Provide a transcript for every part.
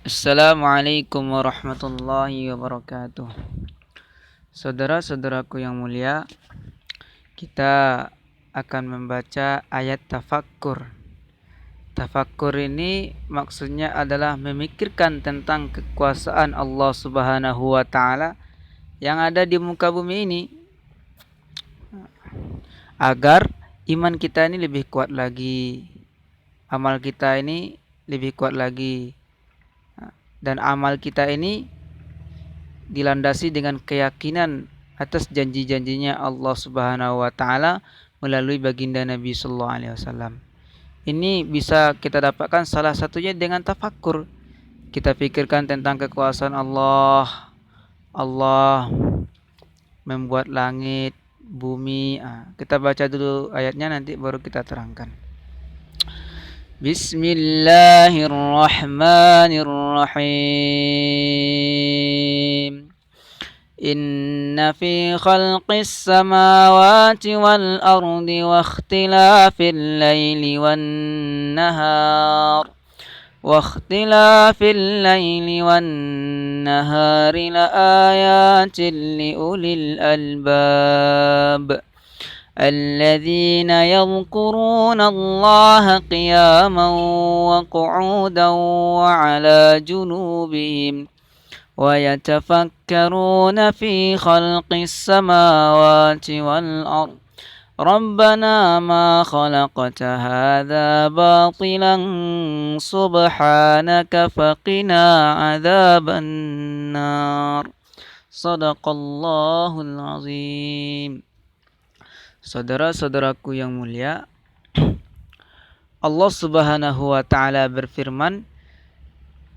Assalamualaikum warahmatullahi wabarakatuh. Saudara-saudaraku yang mulia, kita akan membaca ayat tafakkur. Tafakkur ini maksudnya adalah memikirkan tentang kekuasaan Allah Subhanahu wa taala yang ada di muka bumi ini, agar iman kita ini lebih kuat lagi, amal kita ini lebih kuat lagi, dan amal kita ini dilandasi dengan keyakinan atas janji-janjinya Allah Subhanahu wa taala melalui baginda Nabi sallallahu alaihi wasallam. Ini bisa kita dapatkan salah satunya dengan tafakkur. Kita pikirkan tentang kekuasaan Allah. Allah membuat langit, bumi. Kita baca dulu ayatnya, nanti baru kita terangkan. Bismillahirrahmanirrahim. إن في خلق السماوات والأرض واختلاف الليل والنهار لآيات لأولي الألباب الذين يذكرون الله قياما وقعودا وعلى جنوبهم ويتفكرون في خلق السماوات والأرض ربنا ما خلقت هذا باطلا سبحانك فقنا عذاب النار صدق الله العظيم. Saudara-saudaraku yang mulia, Allah Subhanahu wa taala berfirman,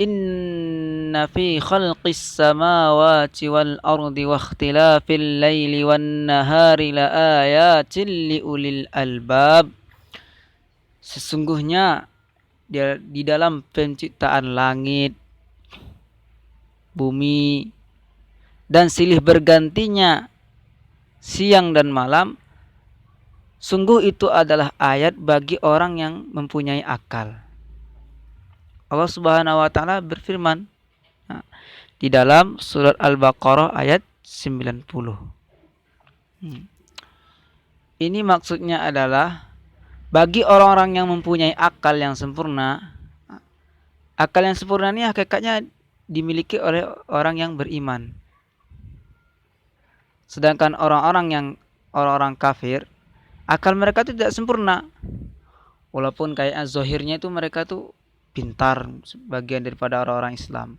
Inna fi khalqis samawati wal ardi wa ikhtilafil laili wan nahari la ayatin liulil albab. Sesungguhnya di dalam penciptaan langit, bumi, dan silih bergantinya siang dan malam, sungguh itu adalah ayat bagi orang yang mempunyai akal. Allah Subhanahu wa taala berfirman di dalam surat Al-Baqarah ayat 90. Ini maksudnya adalah bagi orang-orang yang mempunyai akal yang sempurna. Akal yang sempurna ini hakikatnya dimiliki oleh orang yang beriman. Sedangkan orang-orang kafir, akal mereka itu tidak sempurna. Walaupun kayak zahirnya itu mereka tuh pintar, sebagian daripada orang-orang Islam,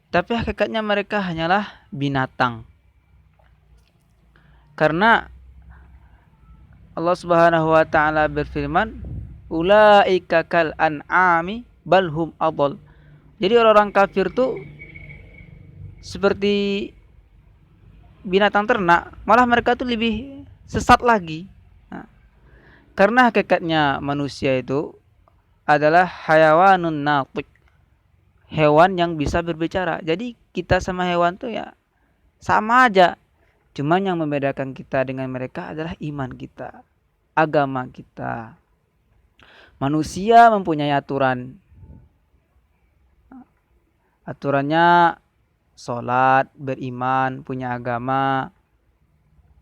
tapi hakikatnya mereka hanyalah binatang. Karena Allah Subhanahu wa taala berfirman, ulaika kal an'ami bal hum adall. Jadi orang-orang kafir tuh seperti binatang ternak, malah mereka tuh lebih sesat lagi. Karena hakikatnya manusia itu adalah hayawanun natiq, hewan yang bisa berbicara. Jadi kita sama hewan tuh ya sama aja. Cuman yang membedakan kita dengan mereka adalah iman kita, agama kita. Manusia mempunyai aturan. Aturannya sholat, beriman, punya agama,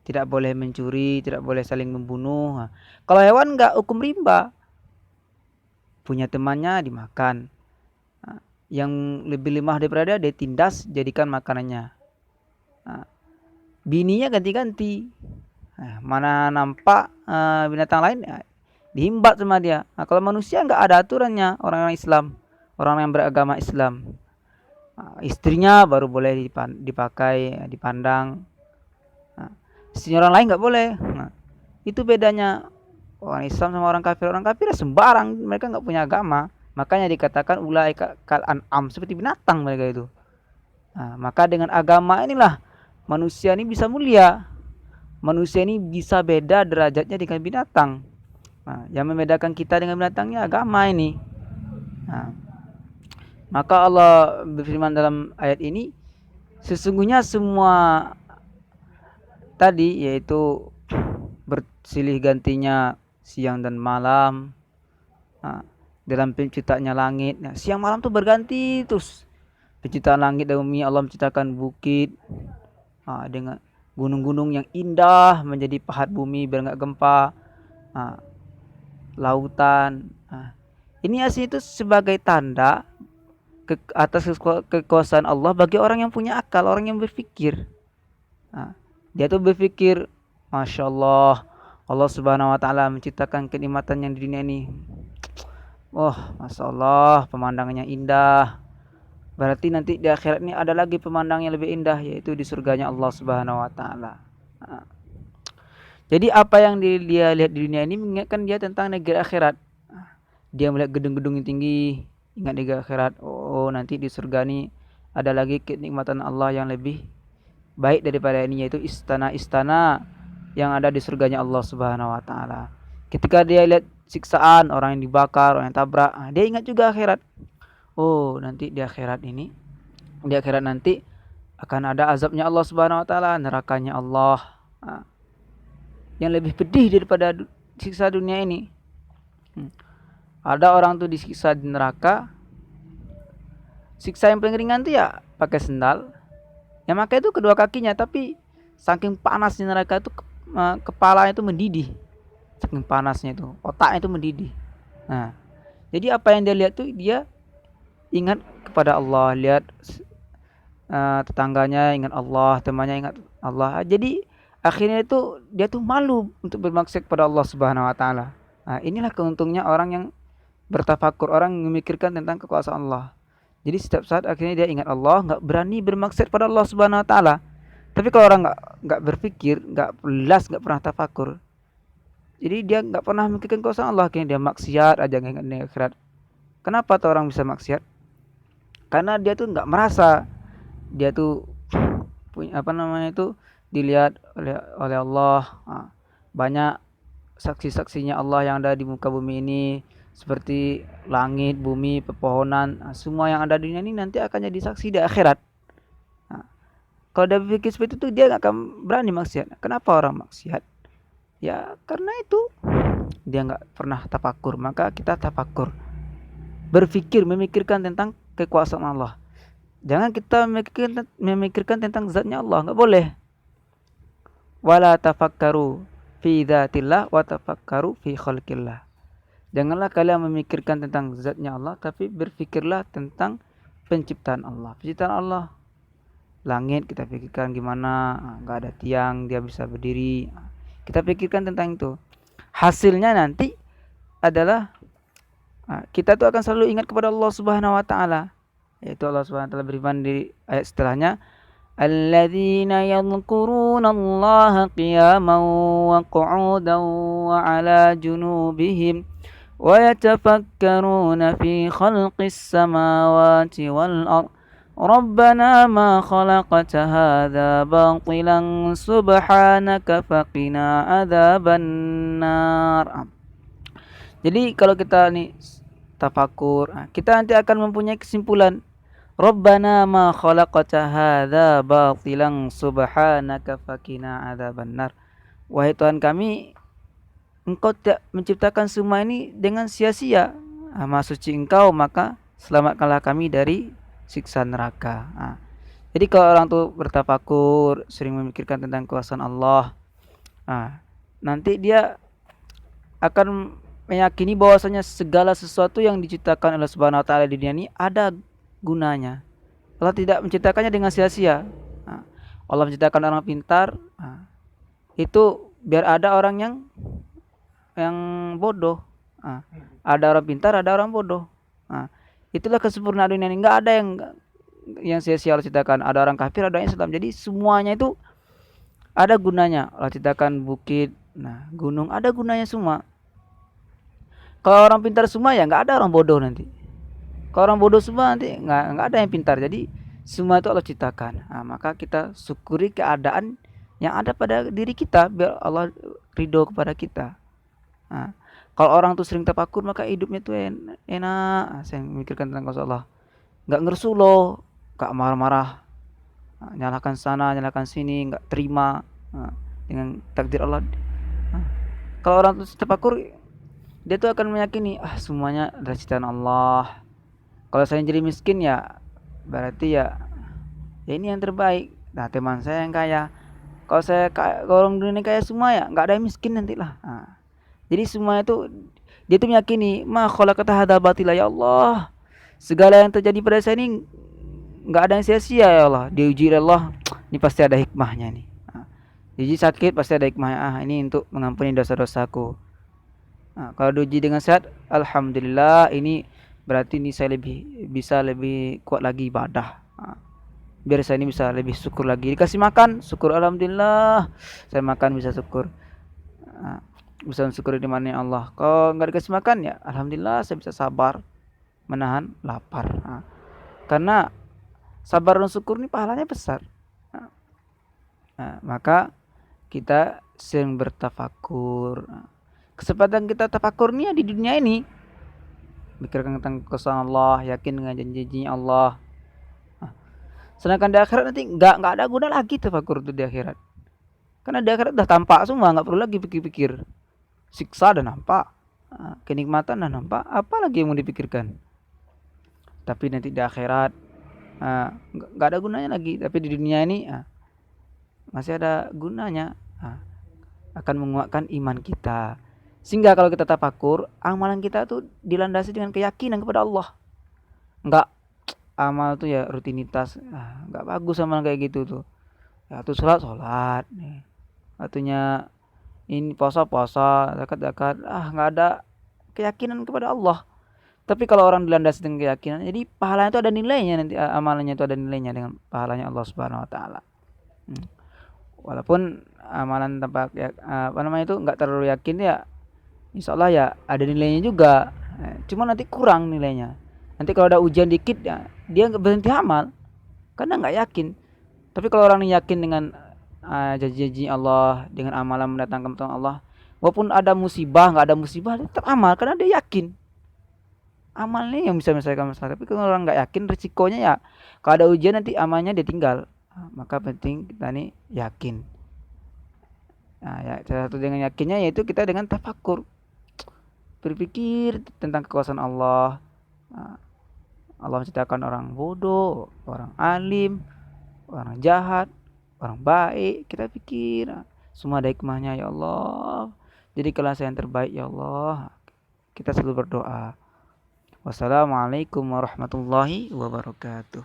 tidak boleh mencuri, tidak boleh saling membunuh. Kalau hewan enggak, hukum rimba. Punya temannya dimakan. Yang lebih lemah daripada dia ditindas, jadikan makanannya. Bininya ganti-ganti. Mana nampak binatang lain, dihimbat sama dia. Kalau manusia enggak ada aturannya, orang-orang Islam, orang yang beragama Islam. Istrinya baru boleh dipakai, dipandang. Istrinya orang lain enggak boleh. Itu bedanya orang Islam sama orang kafir. Orang kafir sembarang, mereka enggak punya agama. Makanya dikatakan ulaika kal an'am, seperti binatang mereka itu. Maka dengan agama inilah manusia ini bisa mulia. Manusia ini bisa beda derajatnya dengan binatang. Yang membedakan kita dengan binatangnya agama ini. Maka Allah berfirman dalam ayat ini, sesungguhnya semua tadi, yaitu bersilih gantinya siang dan malam, dalam penciptaannya langit. Nah, siang malam tuh berganti terus. Penciptaan langit dan bumi, Allah menciptakan bukit dengan gunung-gunung yang indah menjadi pahat bumi biar nggak gempa. Ah, lautan. Ini asli itu sebagai tanda atas kekuasaan Allah bagi orang yang punya akal, orang yang berpikir. Dia tuh berpikir, Masya Allah, Allah Subhanahu Wa Taala menciptakan kenikmatan yang di dunia ini. Oh, Masya Allah, pemandangannya indah. Berarti nanti di akhirat ini ada lagi pemandangan yang lebih indah, yaitu di surganya Allah Subhanahu Wa Taala. Jadi apa yang dia lihat di dunia ini mengingatkan dia tentang negeri akhirat. Dia melihat gedung-gedung yang tinggi, ingat negeri akhirat. Oh, nanti di surga ini ada lagi kenikmatan Allah yang lebih baik daripada ini, yaitu istana-istana yang ada di surganya Allah Subhanahu Wa Taala. Ketika dia lihat siksaan, orang yang dibakar, orang yang tabrak, dia ingat juga akhirat. Oh, nanti di akhirat nanti akan ada azabnya Allah Subhanahu Wa Taala, nerakanya Allah. Yang lebih pedih daripada siksa dunia ini. Ada orang tuh disiksa di neraka. Siksa yang paling ringan tuh ya pakai sendal. Yang pakai itu kedua kakinya, tapi saking panasnya neraka itu kepalanya itu mendidih. Saking panasnya itu, otaknya itu mendidih. Nah, jadi apa yang dia lihat tuh dia ingat kepada Allah, lihat tetangganya ingat Allah, temannya ingat Allah. Jadi akhirnya itu dia tuh malu untuk bermaksiat kepada Allah Subhanahu Wa Taala. Nah, inilah keuntungnya orang yang bertafakur, orang yang memikirkan tentang kekuasaan Allah. Jadi setiap saat akhirnya dia ingat Allah, nggak berani bermaksiat pada Allah Subhanahu Wa Taala. Tapi kalau orang nggak berpikir, nggak pernah tafakur, jadi dia nggak pernah memikirkan kekuasaan Allah, akhirnya dia maksiat aja nggak ingat akhirat. Kenapa tuh orang bisa maksiat? Karena dia tuh nggak merasa dia tuh punya dilihat oleh Allah. Banyak saksi-saksinya Allah yang ada di muka bumi ini, seperti langit, bumi, pepohonan, semua yang ada di dunia ini nanti akan jadi saksi di akhirat. Kalau dia berpikir seperti itu, dia nggak akan berani maksiat. Kenapa orang maksiat? Ya karena itu dia nggak pernah tafakur. Maka kita tafakur, memikirkan tentang kekuasaan Allah. Jangan kita memikirkan tentang zatnya Allah, nggak boleh. Wala tafakkaru fi dzatillah wa tafakkaru fi khalqillah. Janganlah kalian memikirkan tentang zatnya Allah, tapi berfikirlah tentang penciptaan Allah. Penciptaan Allah, langit kita pikirkan gimana, nggak ada tiang dia bisa berdiri. Kita pikirkan tentang itu. Hasilnya nanti adalah kita tuh akan selalu ingat kepada Allah Subhanahu Wa Taala. Yaitu Allah Subhanahu Wa Taala berfirman di ayat setelahnya, alladzina yadhkuruna Allah qiyaman wa qu'udan wa 'ala junubihim wa yatafakkaruna fi khalqis samawati wal ardh rabbana ma khalaqta hadza batilan subhanaka faqina adzabannar. Jadi kalau kita nih tafakur, kita nanti akan mempunyai kesimpulan, Rabbana ma khalaqta hadza batilan subhanaka faqina adzabannar. Wahai Tuhan kami, Engkau tidak menciptakan semua ini dengan sia-sia. Maha suci Engkau, maka selamatkanlah kami dari siksa neraka. Jadi kalau orang tuh bertafakur, sering memikirkan tentang kekuasaan Allah, nanti dia akan meyakini bahwasanya segala sesuatu yang diciptakan oleh Subhanahu Wa Taala di dunia ini ada gunanya. Allah tidak menciptakannya dengan sia-sia. Allah menciptakan orang pintar, itu biar ada orang yang bodoh. Ada orang pintar, ada orang bodoh. Itulah kesempurnaan dunia ini. Enggak ada yang sia-sia Allah ciptakan. Ada orang kafir, ada orang Islam. Jadi semuanya itu ada gunanya. Allah ciptakan bukit, gunung, ada gunanya semua. Kalau orang pintar semua ya nggak ada orang bodoh nanti. Kalau orang bodoh semua nanti nggak ada yang pintar. Jadi semua itu Allah ciptakan. Maka kita syukuri keadaan yang ada pada diri kita biar Allah ridho kepada kita. Kalau orang tuh sering tafakur maka hidupnya tuh enak. Saya memikirkan tentang kuasa Allah. Nggak ngersuloh, nggak marah-marah, nyalakan sana, nyalakan sini, nggak terima dengan takdir Allah. Kalau orang tuh tafakur dia tuh akan meyakini semuanya adalah ciptaan Allah. Kalau saya jadi miskin ya berarti ya ini yang terbaik. Nah, teman saya yang kaya, kalau saya kalau orang dunia ini kaya semua ya nggak ada yang miskin nantilah. Nah, jadi semua itu dia tuh meyakini ma khalaqata hadzal batila ya Allah. Segala yang terjadi pada saya ini nggak ada yang sia-sia ya Allah. Diuji oleh Allah, ini pasti ada hikmahnya nih. Nah, diuji sakit pasti ada hikmahnya. Ini untuk mengampuni dosa-dosaku. Nah, kalau diuji dengan sehat, alhamdulillah ini berarti ini saya lebih kuat lagi ibadah. Nah, biar saya ini bisa lebih syukur lagi. Dikasih makan, syukur alhamdulillah. Saya makan bisa syukur. Nah, bisa mensyukuri nikmatnya Allah. Kalau nggak dikasih makan ya alhamdulillah saya bisa sabar menahan lapar. Nah, karena sabar dan syukur ini pahalanya besar. Maka kita sering bertafakur. Kesempatan kita tafakur nih di dunia ini. Mikirkan tentang kesan Allah, yakin dengan janji-janji Allah. Sedangkan di akhirat nanti nggak ada guna lagi tafakur itu di akhirat. Karena di akhirat udah tampak semua, nggak perlu lagi pikir-pikir. Siksa dan nampak, kenikmatan dan nampak, apa lagi yang mau dipikirkan? Tapi nanti di akhirat nggak ada gunanya lagi. Tapi di dunia ini masih ada gunanya. Akan menguatkan iman kita. Sehingga kalau kita tafakur, amalan kita tuh dilandasi dengan keyakinan kepada Allah. Enggak amal tuh ya rutinitas. Enggak bagus amalan kayak gitu tuh. Ya tuh sholat nih. Artinya ini puasa, zakat, enggak ada keyakinan kepada Allah. Tapi kalau orang dilandasi dengan keyakinan, jadi pahalanya itu ada nilainya, nanti amalannya itu ada nilainya dengan pahalanya Allah Subhanahu wa taala. Walaupun amalan tanpa itu enggak terlalu yakin ya, insya Allah ya ada nilainya juga. Cuma nanti kurang nilainya. Nanti kalau ada ujian dikit ya dia nggak berhenti amal karena nggak yakin. Tapi kalau orang yang yakin dengan janji-janji Allah, dengan amalan mendatangkan pertolongan Allah, walaupun ada musibah nggak ada musibah dia tetap amal karena dia yakin. Amal ini yang bisa menyelesaikan masalah. Tapi kalau orang nggak yakin, risikonya ya kalau ada ujian nanti amalnya dia tinggal. Maka penting kita nih yakin. Nah, ya salah satu dengan yakinnya yaitu kita dengan tafakur, berpikir tentang kekuasaan Allah. Allah menciptakan orang bodoh, orang alim, orang jahat, orang baik. Kita pikir semua ada hikmahnya ya Allah. Jadi kalau saya yang terbaik ya Allah. Kita selalu berdoa. Wassalamualaikum warahmatullahi wabarakatuh.